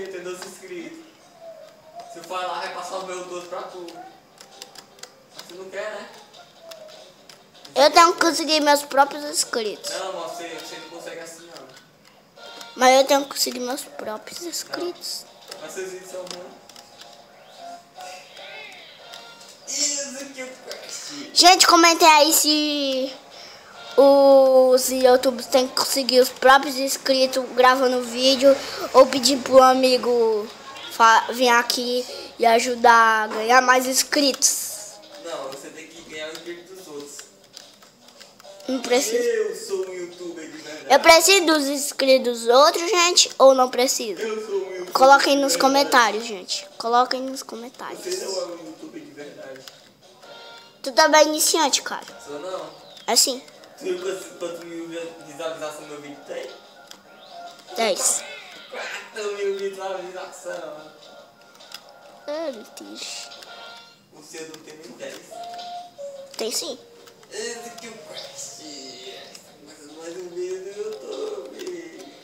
também, tem 12 inscritos. Se eu for lá, vai passar o meu 12 pra tu. Mas tu não quer, né? Eu tenho que conseguir meus próprios inscritos. Não, amor, você não consegue assim, não. Mas eu tenho que conseguir meus próprios inscritos. Mas seus vídeos são bons. Isso que eu gosto. Gente, comentem aí se os YouTubers têm que conseguir os próprios inscritos gravando vídeo ou pedir pro amigo vir aqui e ajudar a ganhar mais inscritos. Não, você tem que ganhar o inscrito dos outros. Não preciso. Eu sou um youtuber de verdade. Eu preciso dos inscritos dos outros, gente, ou não preciso? Eu sou um youtuber. Coloquem nos comentários, gente. Coloquem nos comentários. Você não é um youtuber de verdade. Tu também é iniciante, cara. Sou não. Assim, Tu viu quanto mil visualizações meu vídeo tem? 10. 4.000 visualizações. É, mentira. O seu não tem nem 10. Tem sim. Esse que eu gosto. Mais um vídeo do YouTube.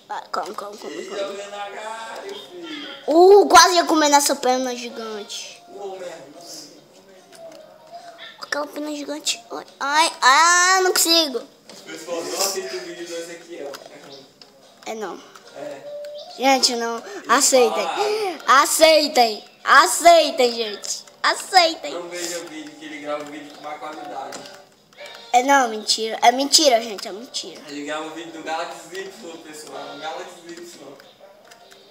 Vai, come. Joga na cara, filho. Quase ia comer nessa perna gigante. Merda. Aquela perna gigante. Ai, não consigo. Pessoal, não assiste o vídeo desse aqui, ó. É não. É. Gente, não. Aceitem. Aceitem, gente. Aceitem. Não veja o vídeo que ele grava um vídeo com má qualidade. É não, mentira. É mentira, gente. É mentira. Ele grava um vídeo do Galaxy Z Flow, pessoal. Um Galaxy Z Flow.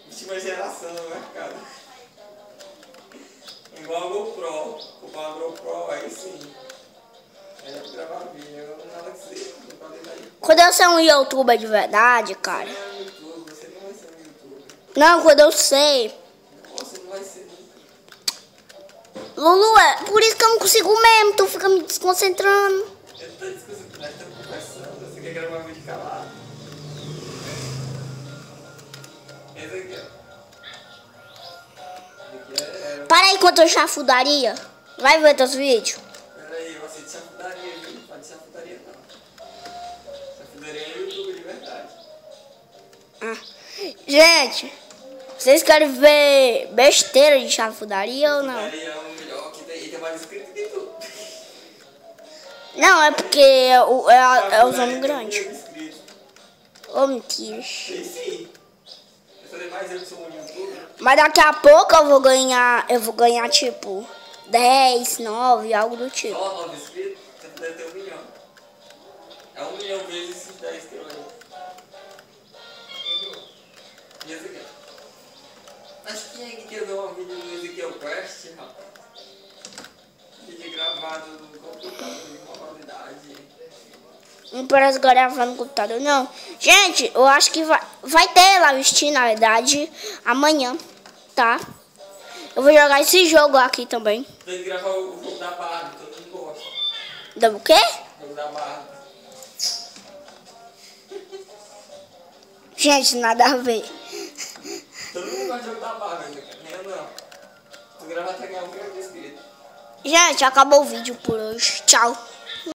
Última geração no mercado. Igual a GoPro. Comprar uma GoPro, aí sim. Aí dá pra gravar vídeo. Eu não Galaxy Z, com qualidade. Quando eu ser um youtuber de verdade, cara. Você não é um youtuber, você não vai ser um youtuber. Não, quando eu sei. Você não vai ser. Lulu, é por isso que eu não consigo mesmo. Tu fica me desconcentrando. Eu tô discutindo, nós estamos conversando. Você quer gravar um vídeo calado? Esse aqui, ó. Esse aqui é. Para aí enquanto eu chafudaria. Vai ver teus vídeos. Peraí, você de chafutaria, viu? Não pode de chafutaria, não. Chafutaria é youtuber de verdade. Gente, vocês querem ver besteira de chafudaria ou não? Chafutaria é o melhor que tem mais inscrito que tu. Não, é porque é os homens grandes. Ô, mentira. Tem sim. Vai fazer mais eu que sou um youtuber. Mas daqui a pouco eu vou ganhar tipo 10, 9, algo do tipo. Só 9 inscritos, você deve ter 1 milhão. É 1 milhão vezes esses 10 que eu aí. E esse aqui? Mas quem é que quer ver um vídeo do Ezequiel Quest, rapaz? Vídeo gravado no computador de uma qualidade. Não parece gravar no computador, não. Gente, eu acho que vai ter lá o Steam, na verdade, amanhã, tá? Eu vou jogar esse jogo aqui também. Tem que gravar o jogo da Barbie, todo mundo gosta. Do quê? O jogo da Barbie. Gente, nada a ver. Todo mundo gosta de jogo da Barbie, né? Nem eu não. Tu grava até ganhar um milhão de inscritos. Gente, acabou o vídeo por hoje. Tchau.